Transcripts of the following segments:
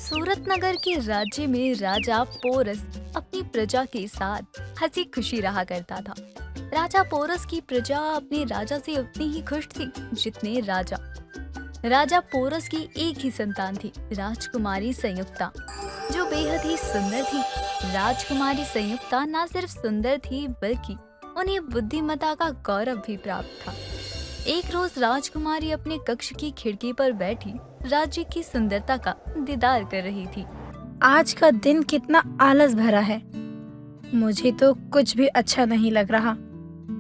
सूरतनगर के राज्य में राजा पोरस अपनी प्रजा के साथ हंसी खुशी रहा करता था। राजा पोरस की प्रजा अपने राजा से उतनी ही खुश थी जितने राजा। राजा पोरस की एक ही संतान थी, राजकुमारी संयुक्ता, जो बेहद ही सुंदर थी। राजकुमारी संयुक्ता न सिर्फ सुंदर थी बल्कि उन्हें बुद्धिमत्ता का गौरव भी प्राप्त था। एक रोज राजकुमारी अपने कक्ष की खिड़की पर बैठी राज्य की सुंदरता का दीदार कर रही थी। आज का दिन कितना आलस भरा है। मुझे तो कुछ भी अच्छा नहीं लग रहा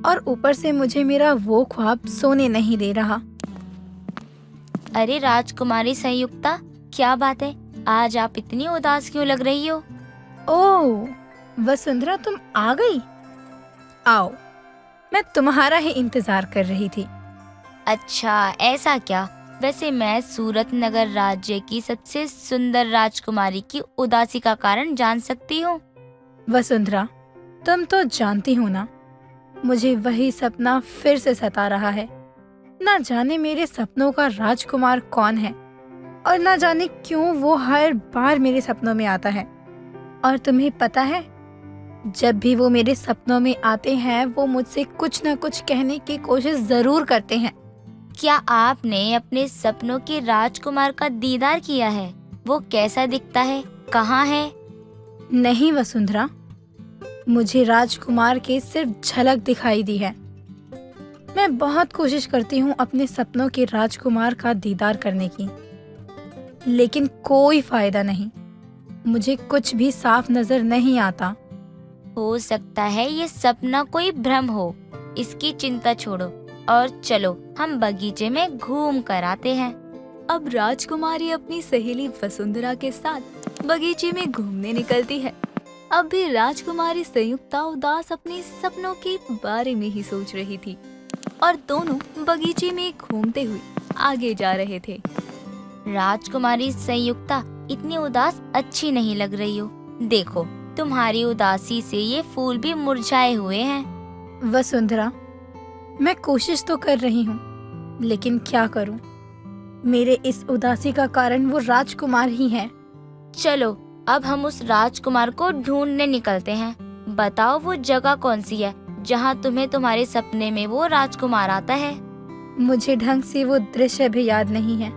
और ऊपर से मुझे मेरा वो ख्वाब सोने नहीं दे रहा। अरे राजकुमारी संयुक्ता, क्या बात है? आज आप इतनी उदास क्यों लग रही हो? ओह वसुंधरा, तुम आ गई। आओ, मैं तुम्हारा ही इंतजार कर रही थी। अच्छा, ऐसा क्या? वैसे मैं सूरतनगर राज्य की सबसे सुंदर राजकुमारी की उदासी का कारण जान सकती हूँ। वसुंधरा, तुम तो जानती हो ना, मुझे वही सपना फिर से सता रहा है। ना जाने मेरे सपनों का राजकुमार कौन है और ना जाने क्यों वो हर बार मेरे सपनों में आता है। और तुम्हें पता है, जब भी वो मेरे सपनों में आते हैं वो मुझसे कुछ न कुछ कहने की कोशिश जरूर करते हैं। क्या आपने अपने सपनों के राजकुमार का दीदार किया है? वो कैसा दिखता है? कहाँ है? नहीं वसुंधरा, मुझे राजकुमार की सिर्फ झलक दिखाई दी है। मैं बहुत कोशिश करती हूँ अपने सपनों के राजकुमार का दीदार करने की, लेकिन कोई फायदा नहीं। मुझे कुछ भी साफ नजर नहीं आता। हो सकता है ये सपना कोई भ्रम हो। इसकी चिंता छोड़ो और चलो हम बगीचे में घूम कर आते हैं। अब राजकुमारी अपनी सहेली वसुंधरा के साथ बगीचे में घूमने निकलती है। अब भी राजकुमारी संयुक्ता उदास अपने सपनों के बारे में ही सोच रही थी और दोनों बगीचे में घूमते हुए आगे जा रहे थे। राजकुमारी संयुक्ता, इतनी उदास अच्छी नहीं लग रही हो। देखो, तुम्हारी उदासी से ये फूल भी मुरझाए हुए हैं। वसुंधरा, मैं कोशिश तो कर रही हूँ, लेकिन क्या करूँ? मेरे इस उदासी का कारण वो राजकुमार ही है। चलो अब हम उस राजकुमार को ढूंढने निकलते हैं। बताओ वो जगह कौन सी है जहाँ तुम्हें तुम्हारे सपने में वो राजकुमार आता है? मुझे ढंग से वो दृश्य भी याद नहीं है,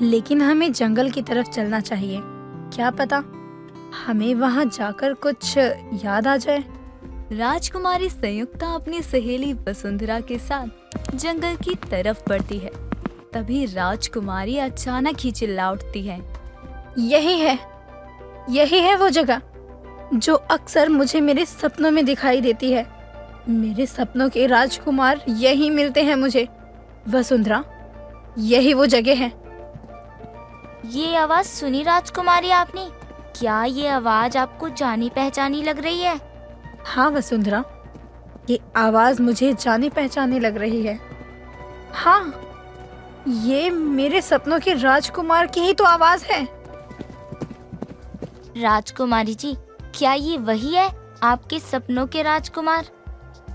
लेकिन हमें जंगल की तरफ चलना चाहिए। क्या पता हमें वहाँ जाकर कुछ याद आ जाए। राजकुमारी संयुक्ता अपनी सहेली वसुंधरा के साथ जंगल की तरफ बढ़ती है। तभी राजकुमारी अचानक ही चिल्ला उठती है, यही है वो जगह जो अक्सर मुझे मेरे सपनों में दिखाई देती है। मेरे सपनों के राजकुमार यही मिलते हैं मुझे। वसुंधरा, यही वो जगह है। ये आवाज सुनी राजकुमारी आपने? क्या ये आवाज आपको जानी पहचानी लग रही है? हाँ वसुंधरा, ये आवाज मुझे जाने पहचाने लग रही है। हाँ, ये मेरे सपनों के राजकुमार की ही तो आवाज है। राजकुमारी जी, क्या ये वही है आपके सपनों के राजकुमार?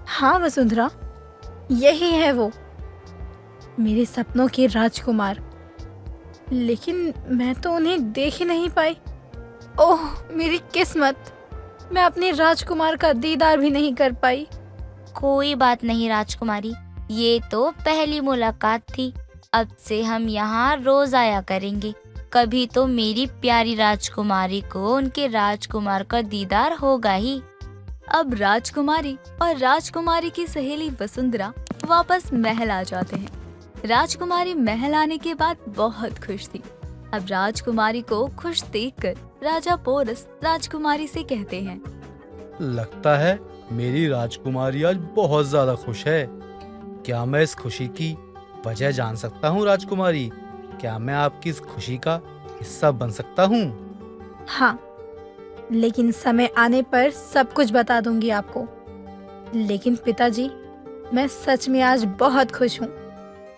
हाँ वसुंधरा, यही है वो मेरे सपनों के राजकुमार, लेकिन मैं तो उन्हें देख ही नहीं पाई। ओह मेरी किस्मत, मैं अपने राजकुमार का दीदार भी नहीं कर पाई। कोई बात नहीं राजकुमारी, ये तो पहली मुलाकात थी। अब से हम यहाँ रोज आया करेंगे। कभी तो मेरी प्यारी राजकुमारी को उनके राजकुमार का दीदार होगा ही। अब राजकुमारी और राजकुमारी की सहेली वसुंधरा वापस महल आ जाते हैं। राजकुमारी महल आने के बाद बहुत खुश थी। अब राजकुमारी को खुश देखकर राजा पोरस राजकुमारी से कहते हैं, लगता है मेरी राजकुमारी आज बहुत ज्यादा खुश है। क्या मैं इस खुशी की वजह जान सकता हूँ राजकुमारी? क्या मैं आपकी इस खुशी का हिस्सा बन सकता हूँ? हाँ, लेकिन समय आने पर सब कुछ बता दूंगी आपको। लेकिन पिताजी, मैं सच में आज बहुत खुश हूँ।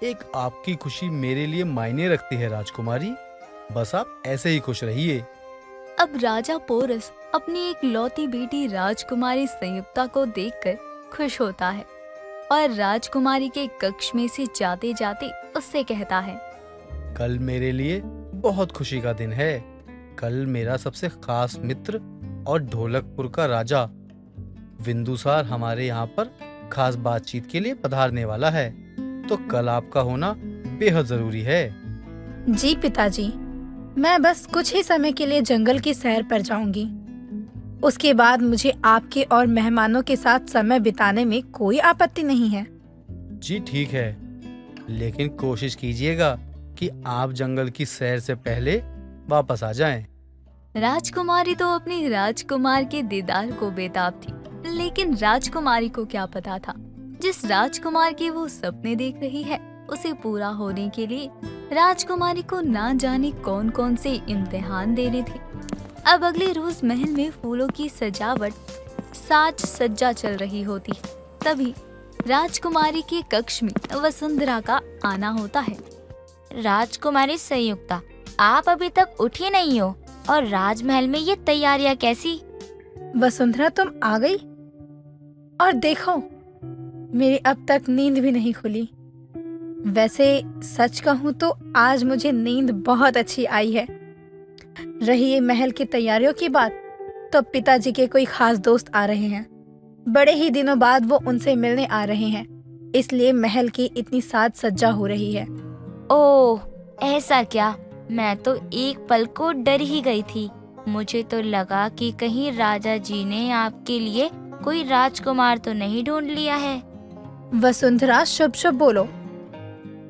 एक आपकी खुशी मेरे लिए मायने रखती है राजकुमारी। बस आप ऐसे ही खुश रहिए। अब राजा पोरस अपनी एक लौती बेटी राजकुमारी संयुक्ता को देखकर खुश होता है और राजकुमारी के कक्ष में से जाते जाते उससे कहता है, कल मेरे लिए बहुत खुशी का दिन है। कल मेरा सबसे खास मित्र और ढोलकपुर का राजा बिंदुसार हमारे यहाँ पर खास बातचीत के लिए पधारने वाला है, तो कल आपका होना बेहद जरूरी है। जी पिताजी, मैं बस कुछ ही समय के लिए जंगल की सैर पर जाऊंगी। उसके बाद मुझे आपके और मेहमानों के साथ समय बिताने में कोई आपत्ति नहीं है। जी ठीक है, लेकिन कोशिश कीजिएगा कि आप जंगल की सैर से पहले वापस आ जाएं। राजकुमारी तो अपने राजकुमार के दीदार को बेताब थी, लेकिन राजकुमारी को क्या पता था जिस राजकुमार के वो सपने देख रही है उसे पूरा होने के लिए राजकुमारी को ना जाने कौन कौन से इम्तिहान देने थे। अब अगले रोज महल में फूलों की सजावट साज सज्जा चल रही होती। तभी राजकुमारी के कक्ष में वसुंधरा का आना होता है। राजकुमारी संयुक्ता, आप अभी तक उठी नहीं हो और राजमहल में ये तैयारियां कैसी? वसुंधरा, तुम आ गई और देखो मेरी अब तक नींद भी नहीं खुली। वैसे सच कहूँ तो आज मुझे नींद बहुत अच्छी आई है। रही ये महल की तैयारियों की बात, तो पिताजी के कोई खास दोस्त आ रहे हैं। बड़े ही दिनों बाद वो उनसे मिलने आ रहे हैं, इसलिए महल की इतनी साज सज्जा हो रही है। ओह, ऐसा क्या? मैं तो एक पल को डर ही गई थी। मुझे तो लगा कि कहीं राजा जी ने आपके लिए कोई राजकुमार तो नहीं ढूंढ लिया है। वसुंधरा, शुभ शुभ बोलो।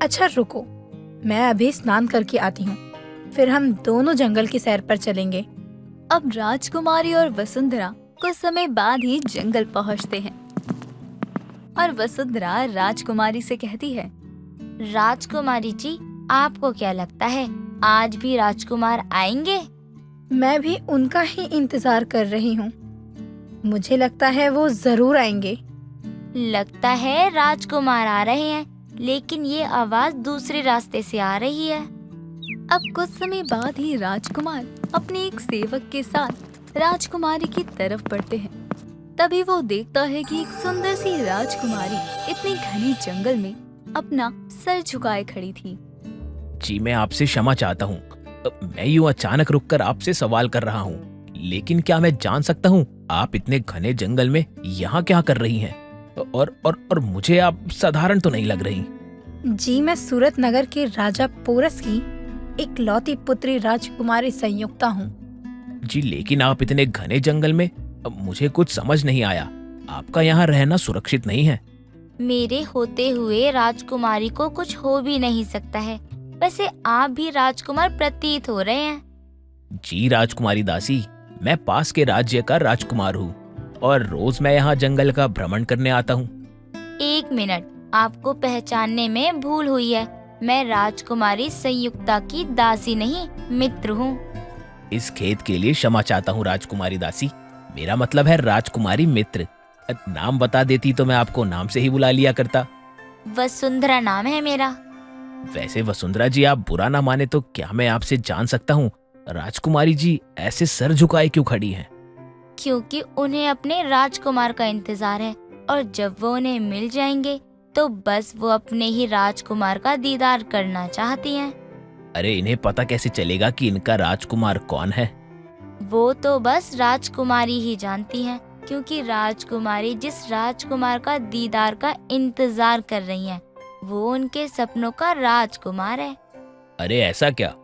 अच्छा रुको, मैं अभी स्नान करके आती हूँ, फिर हम दोनों जंगल की सैर पर चलेंगे। अब राजकुमारी और वसुंधरा कुछ समय बाद ही जंगल पहुंचते हैं और वसुंधरा राजकुमारी से कहती है, राजकुमारी जी, आपको क्या लगता है आज भी राजकुमार आएंगे? मैं भी उनका ही इंतजार कर रही हूँ। मुझे लगता है वो जरूर आएंगे। लगता है राजकुमार आ रहे हैं, लेकिन ये आवाज दूसरे रास्ते से आ रही है। अब कुछ समय बाद ही राजकुमार अपने एक सेवक के साथ राजकुमारी की तरफ बढ़ते हैं। तभी वो देखता है कि एक सुंदर सी राजकुमारी इतने घने जंगल में अपना सर झुकाए खड़ी थी। जी, मैं आपसे क्षमा चाहता हूँ। मैं यूँ अचानक रुककर आपसे सवाल कर रहा हूँ, लेकिन क्या मैं जान सकता हूँ आप इतने घने जंगल में यहाँ क्या कर रही हैं? और मुझे आप साधारण तो नहीं लग रही। जी, मैं सूरत नगर के राजा पोरस की इकलौती पुत्री राजकुमारी संयुक्ता हूँ। जी, लेकिन आप इतने घने जंगल में, मुझे कुछ समझ नहीं आया। आपका यहाँ रहना सुरक्षित नहीं है। मेरे होते हुए राजकुमारी को कुछ हो भी नहीं सकता है। वैसे आप भी राजकुमार प्रतीत हो रहे हैं। जी राजकुमारी दासी, मैं पास के राज्य का राजकुमार हूँ और रोज मैं यहाँ जंगल का भ्रमण करने आता हूँ। एक मिनट, आपको पहचानने में भूल हुई है। मैं राजकुमारी संयुक्ता की दासी नहीं, मित्र हूँ। इस खेद के लिए क्षमा चाहता हूँ राजकुमारी दासी। मेरा मतलब है राजकुमारी मित्र। नाम बता देती तो मैं आपको नाम से ही बुला लिया करता। वसुंधरा नाम है मेरा। वैसे वसुंधरा जी, आप बुरा ना माने तो क्या मैं आपसे जान सकता हूँ राजकुमारी जी ऐसे सर झुकाए क्यों खड़ी हैं? क्योंकि उन्हें अपने राजकुमार का इंतजार है, और जब वो उन्हें मिल जाएंगे तो बस वो अपने ही राजकुमार का दीदार करना चाहती हैं। अरे, इन्हें पता कैसे चलेगा कि इनका राजकुमार कौन है? वो तो बस राजकुमारी ही जानती हैं, क्योंकि राजकुमारी जिस राजकुमार का दीदार का इंतजार कर रही हैं, वो उनके सपनों का राजकुमार है। अरे ऐसा क्या?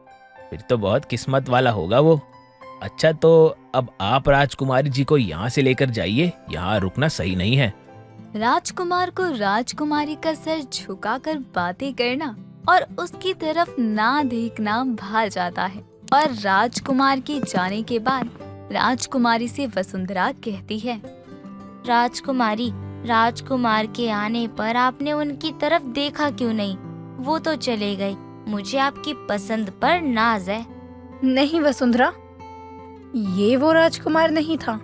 फिर तो बहुत किस्मत वाला होगा वो। अच्छा, तो अब आप राजकुमारी जी को यहाँ से लेकर जाइए, यहाँ रुकना सही नहीं है। राजकुमार को राजकुमारी का सर झुकाकर बातें करना और उसकी तरफ ना देखना भा जाता है। और राजकुमार के जाने के बाद राजकुमारी से वसुंधरा कहती है, राजकुमारी, राजकुमार के आने पर आपने उनकी तरफ देखा क्यों नहीं? वो तो चले गए। मुझे आपकी पसंद पर नाज है। नहीं वसुंधरा, ये वो राजकुमार नहीं था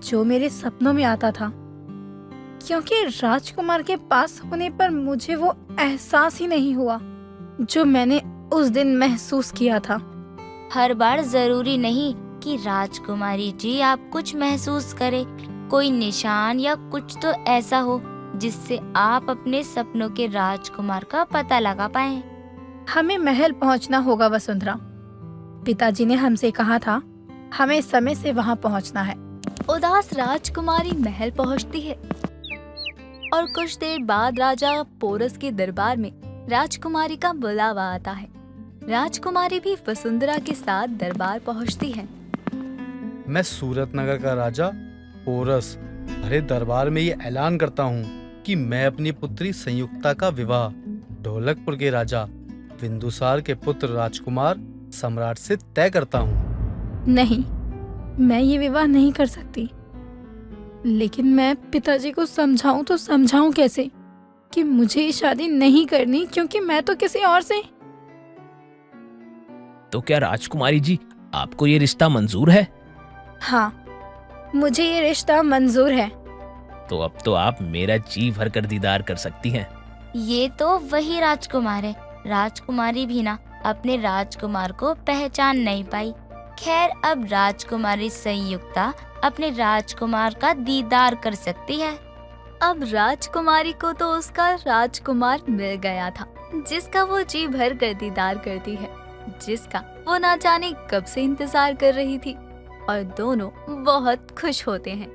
जो मेरे सपनों में आता था, क्योंकि राजकुमार के पास होने पर मुझे वो एहसास ही नहीं हुआ जो मैंने उस दिन महसूस किया था। हर बार जरूरी नहीं कि राजकुमारी जी आप कुछ महसूस करे। कोई निशान या कुछ तो ऐसा हो जिससे आप अपने सपनों के राजकुमार का पता लगा पाएं। हमें महल पहुंचना होगा वसुंधरा। पिताजी ने हमसे कहा था हमें समय से वहाँ पहुँचना है। उदास राजकुमारी महल पहुंचती है और कुछ देर बाद राजा पोरस के दरबार में राजकुमारी का बुलावा आता है। राजकुमारी भी वसुंधरा के साथ दरबार पहुंचती है। मैं सूरत नगर का राजा पोरस भरे दरबार में ये ऐलान करता हूँ कि मैं अपनी पुत्री संयुक्ता का विवाह ढोलकपुर के राजा बिंदुसार के पुत्र राजकुमार सम्राट से तय करता हूँ। नहीं, मैं ये विवाह नहीं कर सकती। लेकिन मैं पिताजी को समझाऊं तो समझाऊं कैसे कि मुझे ये शादी नहीं करनी, क्योंकि मैं तो किसी और से। तो क्या राजकुमारी जी आपको ये रिश्ता मंजूर है? हाँ, मुझे ये रिश्ता मंजूर है। तो अब तो आप मेरा जी भर कर दीदार कर सकती हैं। ये तो वही राजकुमार है। राजकुमारी भी ना अपने राजकुमार को पहचान नहीं पाई। खैर, अब राजकुमारी संयुक्ता अपने राजकुमार का दीदार कर सकती है। अब राजकुमारी को तो उसका राजकुमार मिल गया था, जिसका वो जी भर कर दीदार करती है, जिसका वो ना जाने कब से इंतजार कर रही थी, और दोनों बहुत खुश होते हैं।